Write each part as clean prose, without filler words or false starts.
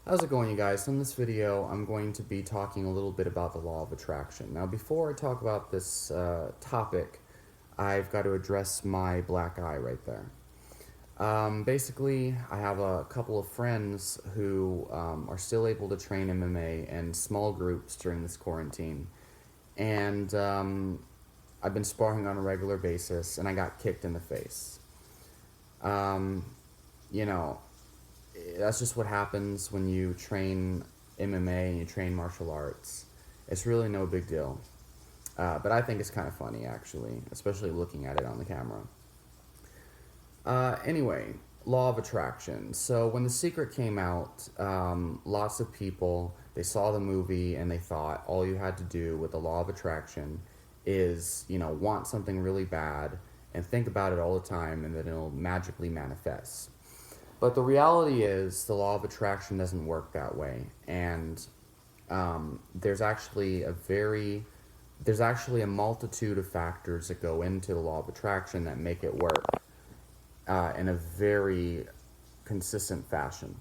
How's it going, you guys? In this video, I'm going to be talking a little bit about the law of attraction. Now, before I talk about this topic, I've got to address my black eye right there. Basically, I have a couple of friends who are still able to train MMA in small groups during this quarantine. And I've been sparring on a regular basis, and I got kicked in the face. Um, you know, that's just what happens when you train MMA and you train martial arts. It's really no big deal. But I think it's kind of funny, actually, especially looking at it on the camera. Anyway, law of attraction. So when The Secret came out, lots of people, they saw the movie and they thought all you had to do with the law of attraction is, want something really bad and think about it all the time and then it'll magically manifest. But the reality is, the law of attraction doesn't work that way, and there's actually a multitude of factors that go into the law of attraction that make it work in a very consistent fashion.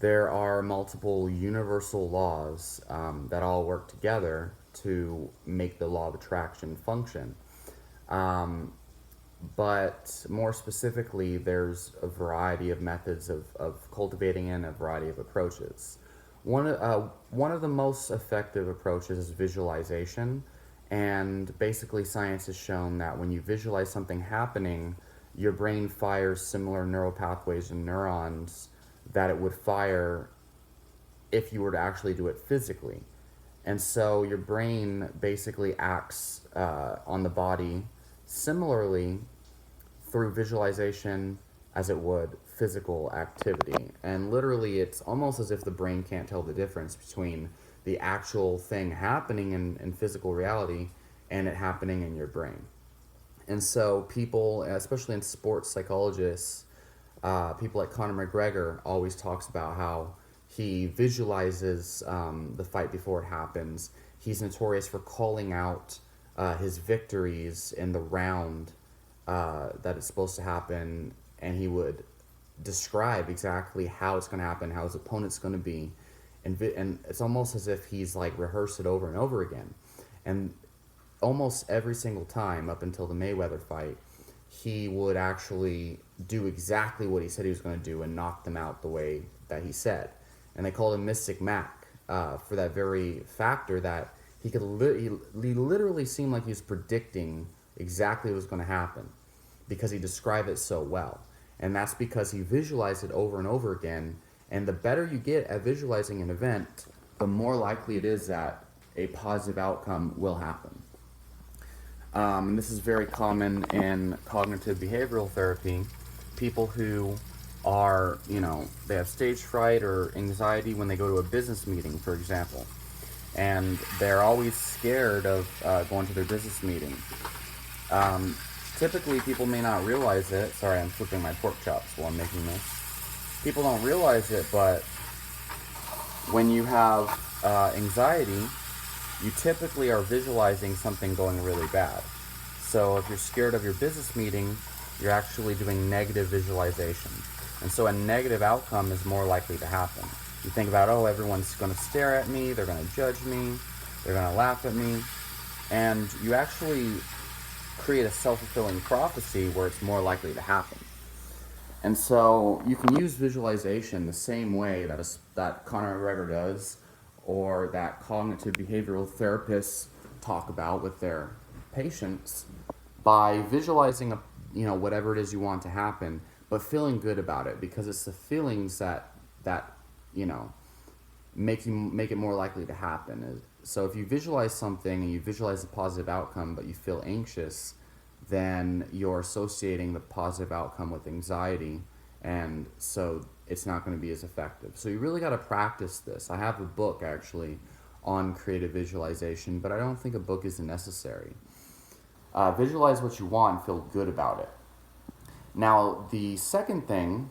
There are multiple universal laws that all work together to make the law of attraction function. Um, but more specifically, there's a variety of methods of cultivating it and a variety of approaches. One of the most effective approaches is visualization, and basically, science has shown that when you visualize something happening, your brain fires similar neural pathways and neurons that it would fire if you were to actually do it physically. And so your brain basically acts on the body similarly through visualization as it would physical activity. And literally, it's almost as if the brain can't tell the difference between the actual thing happening in physical reality and it happening in your brain. And so, people, especially in sports psychologists, people like Conor McGregor always talks about how he visualizes the fight before it happens. He's notorious for calling out his victories in the round that it's supposed to happen, and he would describe exactly how it's going to happen, how his opponent's going to be, and it's almost as if he's like rehearsed it over and over again. And almost every single time up until the Mayweather fight, he would actually do exactly what he said he was going to do and knock them out the way that he said. And they called him Mystic Mac for that very factor that he literally seemed like he was predicting exactly what was going to happen because he described it so well. And that's because he visualized it over and over again. And the better you get at visualizing an event, the more likely it is that a positive outcome will happen. And this is very common in cognitive behavioral therapy. People who are, they have stage fright or anxiety when they go to a business meeting, for example, and they're always scared of going to their business meeting. Typically, people may not realize it. Sorry, I'm flipping my pork chops while I'm making this. People don't realize it, but when you have anxiety, you typically are visualizing something going really bad. So if you're scared of your business meeting, you're actually doing negative visualization. And so a negative outcome is more likely to happen. You think about, oh, everyone's going to stare at me, they're going to judge me, they're going to laugh at me, and you actually create a self-fulfilling prophecy where it's more likely to happen. And so you can use visualization the same way that Conor McGregor does, or that cognitive behavioral therapists talk about with their patients, by visualizing whatever it is you want to happen, but feeling good about it, because it's the feelings that make it more likely to happen. So if you visualize something and you visualize a positive outcome, but you feel anxious, then you're associating the positive outcome with anxiety, and so it's not going to be as effective. So you really got to practice this. I have a book actually on creative visualization, but I don't think a book is necessary. Visualize what you want and feel good about it. Now, the second thing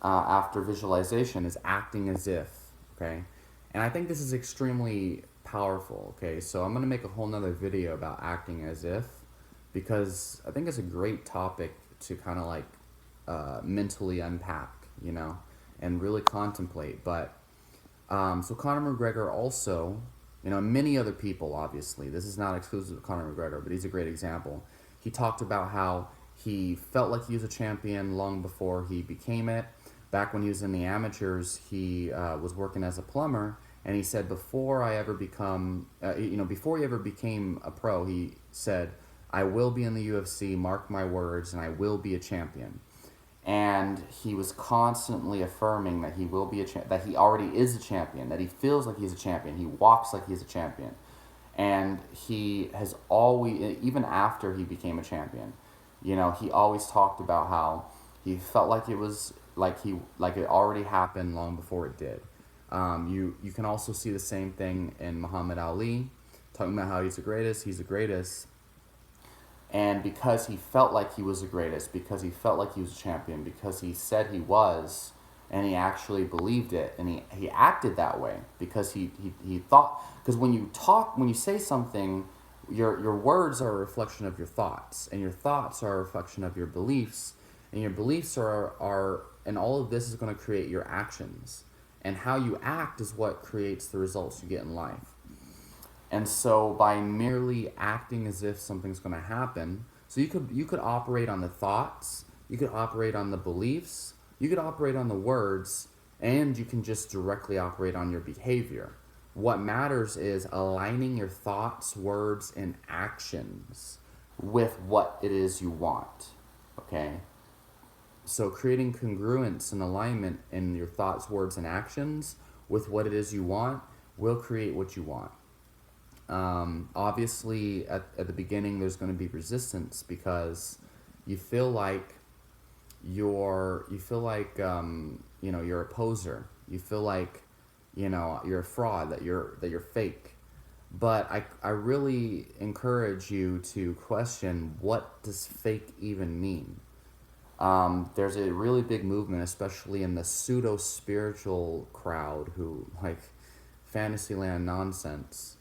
after visualization is acting as if, okay? And I think this is extremely powerful, okay? So I'm going to make a whole nother video about acting as if, because I think it's a great topic to kind of like mentally unpack, and really contemplate. But so Conor McGregor also, and many other people, obviously. This is not exclusive to Conor McGregor, but he's a great example. He talked about how he felt like he was a champion long before he became it. Back when he was in the amateurs, he was working as a plumber, and he said before before he ever became a pro, he said, "I will be in the UFC, mark my words, and I will be a champion." And he was constantly affirming that he will be that he already is a champion, that he feels like he's a champion, he walks like he's a champion. And he has always, even after he became a champion, he always talked about how he felt like it was like it already happened long before it did. You can also see the same thing in Muhammad Ali, talking about how he's the greatest. And because he felt like he was the greatest, because he felt like he was a champion, because he said he was, and he actually believed it, and he acted that way, because he thought, because when you say something, your words are a reflection of your thoughts, and your thoughts are a reflection of your beliefs, and your beliefs and all of this is going to create your actions. And how you act is what creates the results you get in life. And so by merely acting as if something's going to happen, so you could operate on the thoughts, you could operate on the beliefs, you could operate on the words, and you can just directly operate on your behavior. What matters is aligning your thoughts, words, and actions with what it is you want. Okay? So creating congruence and alignment in your thoughts, words, and actions with what it is you want will create what you want. Obviously, at the beginning, there's going to be resistance because you feel like you're a poser. You feel like, you're a fraud, that you're fake. But I really encourage you to question, what does fake even mean? There's a really big movement, especially in the pseudo-spiritual crowd who like Fantasyland nonsense,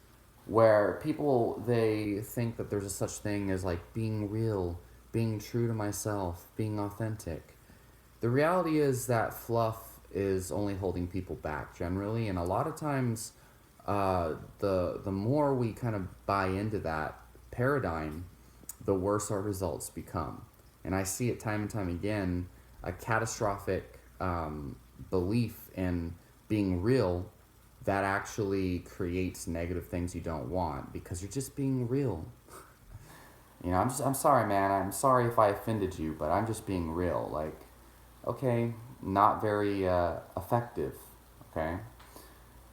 where people, they think that there's a such thing as like being real, being true to myself, being authentic. The reality is that fluff is only holding people back generally, and a lot of times the more we kind of buy into that paradigm, the worse our results become. And I see it time and time again, a catastrophic belief in being real that actually creates negative things you don't want because you're just being real. I'm sorry, man. I'm sorry if I offended you, but I'm just being real. Like, okay, not very effective. Okay.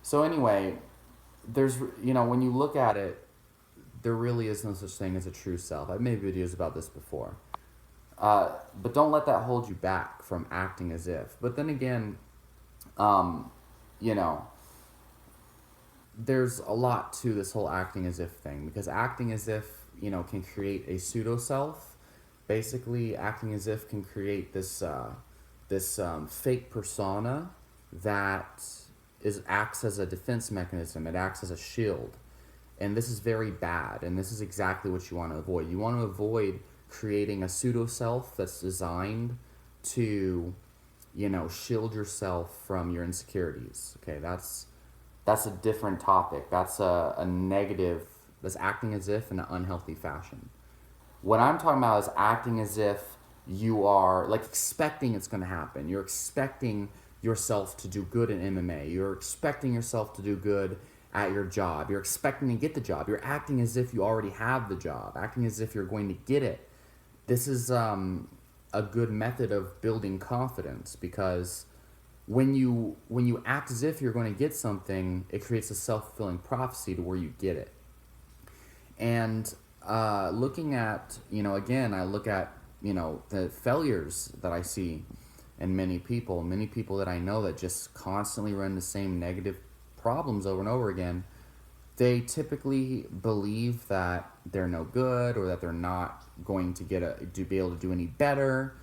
So anyway, there's, when you look at it, there really is no such thing as a true self. I've made videos about this before. But don't let that hold you back from acting as if. But then again, there's a lot to this whole acting as if thing, because acting as if, can create a pseudo self. Basically, acting as if can create this fake persona that acts as a defense mechanism. It acts as a shield, and this is very bad. And this is exactly what you want to avoid. You want to avoid creating a pseudo self that's designed to, shield yourself from your insecurities. Okay, that's a different topic. That's a negative. That's acting as if in an unhealthy fashion. What I'm talking about is acting as if you are like expecting it's going to happen. You're expecting yourself to do good in MMA. You're expecting yourself to do good at your job. You're expecting to get the job. You're acting as if you already have the job, acting as if you're going to get it. This is a good method of building confidence, because when you act as if you're going to get something, it creates a self-fulfilling prophecy to where you get it. And looking at, again, I look at, the failures that I see in many people that I know that just constantly run the same negative problems over and over again. They typically believe that they're no good, or that they're not going to be able to do any better.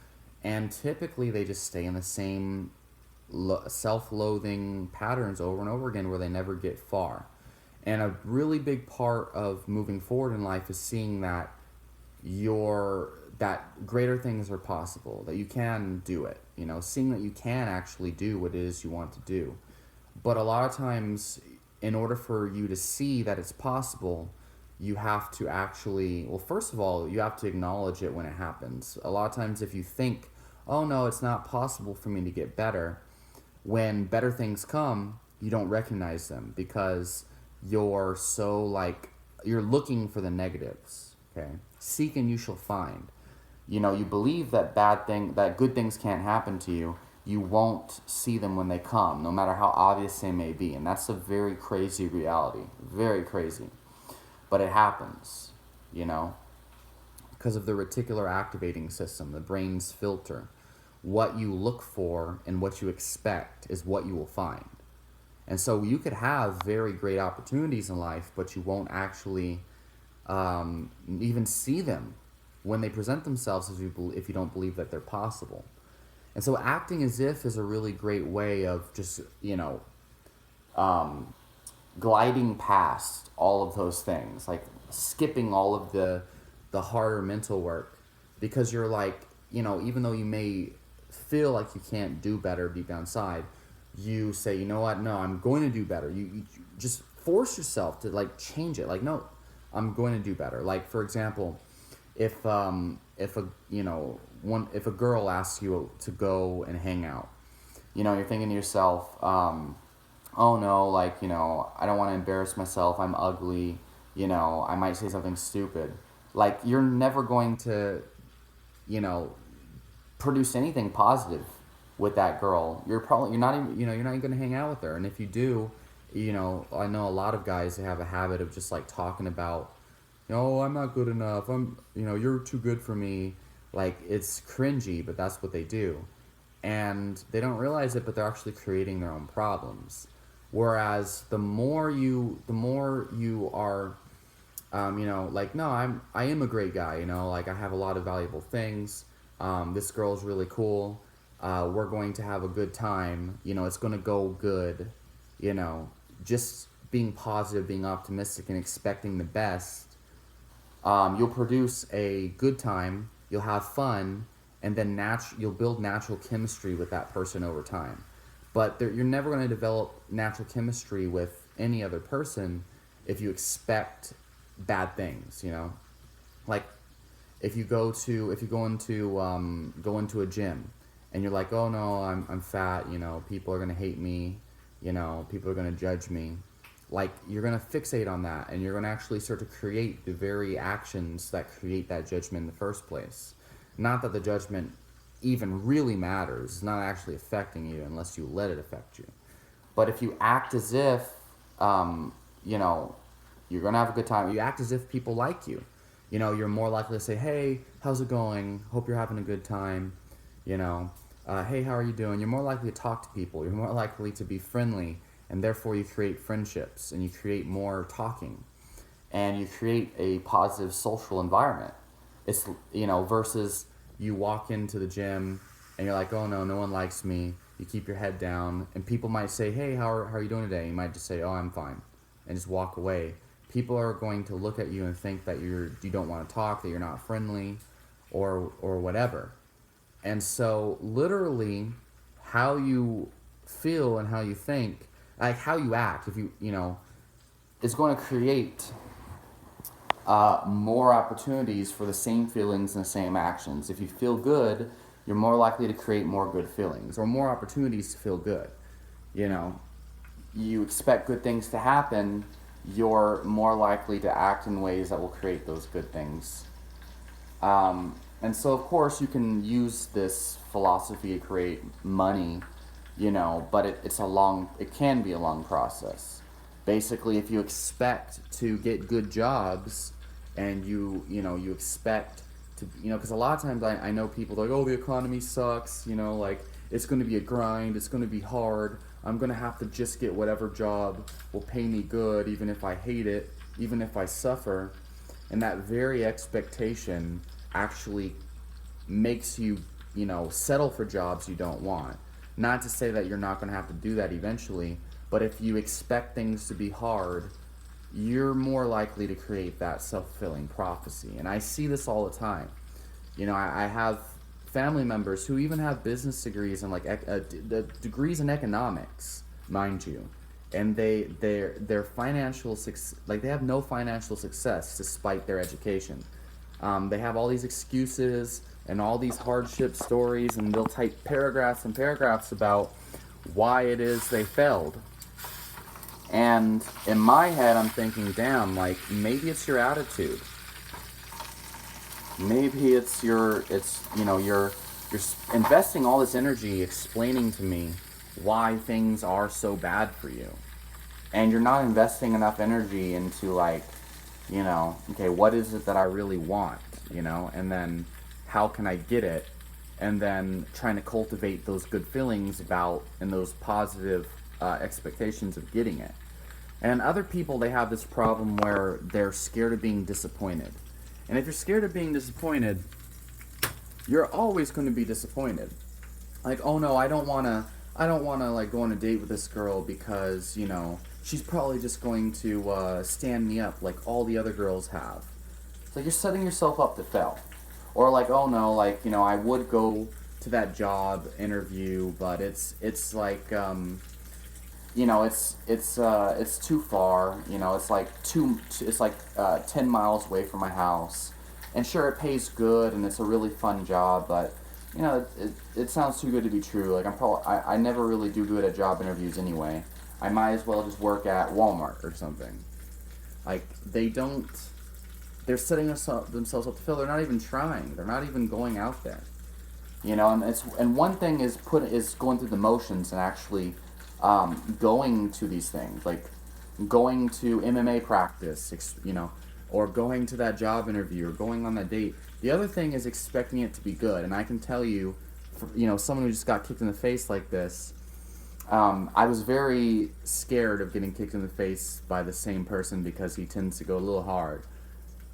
And typically they just stay in the same self-loathing patterns over and over again, where they never get far. And a really big part of moving forward in life is seeing that that greater things are possible, that you can do it, seeing that you can actually do what it is you want to do. But a lot of times, in order for you to see that it's possible, you have to actually, well, first of all, you have to acknowledge it when it happens. A lot of times, if you think, oh no, it's not possible for me to get better, when better things come, you don't recognize them because you're so you're looking for the negatives. Okay, seek and you shall find. You believe that good things can't happen to you. You won't see them when they come, no matter how obvious they may be, and that's a very crazy reality, very crazy. But it happens, because of the reticular activating system, the brain's filter. What you look for and what you expect is what you will find. And so you could have very great opportunities in life, but you won't actually even see them when they present themselves if you don't believe that they're possible. And so acting as if is a really great way of just, gliding past all of those things, like skipping all of the harder mental work, because you're even though you may feel like you can't do better deep down inside, you say, you know what, no, I'm going to do better. You just force yourself to change it. No, I'm going to do better. For example, if a girl asks you to go and hang out, you're thinking to yourself, oh no, I don't want to embarrass myself. I'm ugly. I might say something stupid. You're never going to, produce anything positive with that girl. You're not even, you're not even going to hang out with her. And if you do, I know a lot of guys that have a habit of just talking about, I'm not good enough. You're too good for me. It's cringy, but that's what they do. And they don't realize it, but they're actually creating their own problems. Whereas the more you are, no, I am a great guy, I have a lot of valuable things. This girl's really cool. We're going to have a good time. It's going to go good. Just being positive, being optimistic, and expecting the best. You'll produce a good time. You'll have fun, and then you'll build natural chemistry with that person over time. But you're never going to develop natural chemistry with any other person if you expect bad things. If you go into a gym and you're like, oh no, I'm fat, people are gonna hate me, people are gonna judge me. You're gonna fixate on that, and you're gonna actually start to create the very actions that create that judgment in the first place. Not that the judgment even really matters. It's not actually affecting you unless you let it affect you. But if you act as if, you're gonna have a good time, you act as if people like you. You're more likely to say, hey, how's it going? Hope you're having a good time. Hey, how are you doing? You're more likely to talk to people. You're more likely to be friendly, and therefore you create friendships, and you create more talking, and you create a positive social environment. It's, versus you walk into the gym, and you're like, oh no, no one likes me. You keep your head down, and people might say, hey, how are you doing today? You might just say, oh, I'm fine, and just walk away. People are going to look at you and think that you don't want to talk, that you're not friendly, or whatever. And so literally how you feel and how you think, how you act, if is going to create more opportunities for the same feelings and the same actions. If you feel good, you're more likely to create more good feelings or more opportunities to feel good. You expect good things to happen, you're more likely to act in ways that will create those good things. And so, of course, you can use this philosophy to create money, but it can be a long process. Basically, if you expect to get good jobs and you expect to, because a lot of times I know people like, oh, the economy sucks, it's going to be a grind, it's going to be hard. I'm going to have to just get whatever job will pay me good, even if I hate it, even if I suffer. And that very expectation actually makes you, settle for jobs you don't want. Not to say that you're not going to have to do that eventually, but if you expect things to be hard, you're more likely to create that self-fulfilling prophecy. And I see this all the time. I have family members who even have business degrees and like degrees in economics, mind you, and their like they have no financial success despite their education. They have all these excuses and all these hardship stories, and they'll type paragraphs and paragraphs about why it is they failed. And in my head, I'm thinking, damn, like maybe it's your attitude. Maybe you're investing all this energy explaining to me why things are so bad for you, and you're not investing enough energy into like, okay, what is it that I really want, and then how can I get it, and then trying to cultivate those good feelings about and those positive expectations of getting it. And other people, they have this problem where they're scared of being disappointed. And if you're scared of being disappointed, you're always going to be disappointed. Like, oh no, I don't want to like go on a date with this girl because, she's probably just going to stand me up like all the other girls have. So you're setting yourself up to fail. Or like, oh no, like, I would go to that job interview, but it's like, it's too far. It's like 10 miles away from my house. And sure, it pays good, and it's a really fun job, but it sounds too good to be true. Like I never really do good at job interviews anyway. I might as well just work at Walmart or something. Like they're setting themselves up to fail. They're not even trying. They're not even going out there. And one thing is going through the motions and actually going to these things, like going to MMA practice, or going to that job interview or going on that date. The other thing is expecting it to be good. And I can tell you, someone who just got kicked in the face like this, I was very scared of getting kicked in the face by the same person because he tends to go a little hard.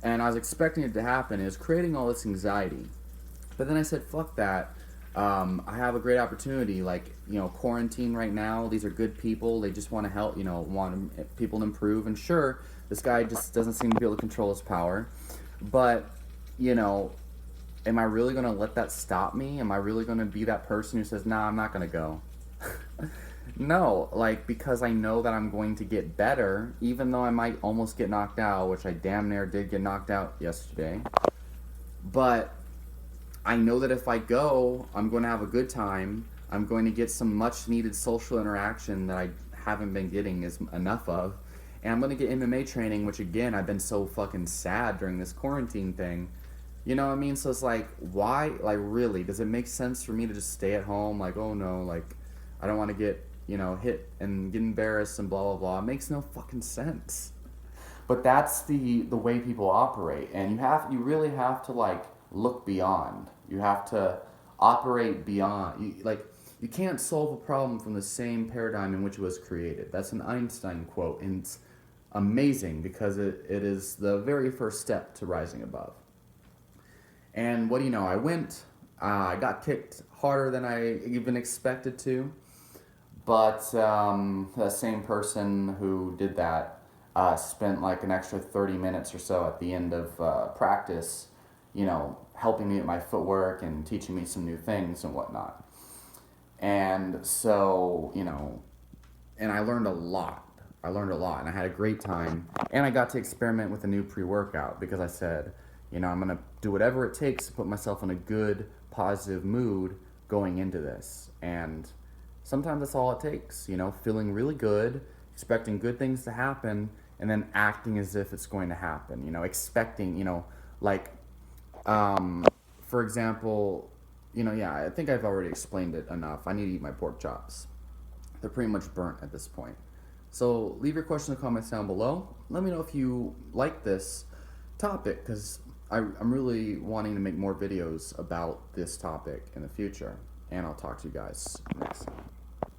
And I was expecting it to happen. It was creating all this anxiety. But then I said, fuck that. I have a great opportunity, like, quarantine right now. These are good people. They just want to help, want people to improve. And sure, this guy just doesn't seem to be able to control his power. But, am I really going to let that stop me? Am I really going to be that person who says, nah, I'm not going to go? No, like, because I know that I'm going to get better, even though I might almost get knocked out, which I damn near did get knocked out yesterday. But I know that if I go, I'm going to have a good time. I'm going to get some much needed social interaction that I haven't been getting enough of. And I'm going to get MMA training, which again, I've been so fucking sad during this quarantine thing. You know what I mean? So it's like, why? Like, really? Does it make sense for me to just stay at home? Like, oh no, like, I don't want to get, hit and get embarrassed and blah, blah, blah. It makes no fucking sense. But that's the way people operate. And you really have to, like, look beyond. You have to operate beyond. You can't solve a problem from the same paradigm in which it was created. That's an Einstein quote, and it's amazing because it is the very first step to rising above. And what do you know? I got kicked harder than I even expected to, but the same person who did that spent like an extra 30 minutes or so at the end of practice, helping me with my footwork and teaching me some new things and whatnot. And so, and I learned a lot. And I had a great time. And I got to experiment with a new pre-workout because I said, I'm going to do whatever it takes to put myself in a good, positive mood going into this. And sometimes that's all it takes, feeling really good, expecting good things to happen, and then acting as if it's going to happen, expecting, for example, I think I've already explained it enough. I need to eat my pork chops. They're pretty much burnt at this point. So leave your question in the comments down below. Let me know if you like this topic, because I'm really wanting to make more videos about this topic in the future. And I'll talk to you guys next time.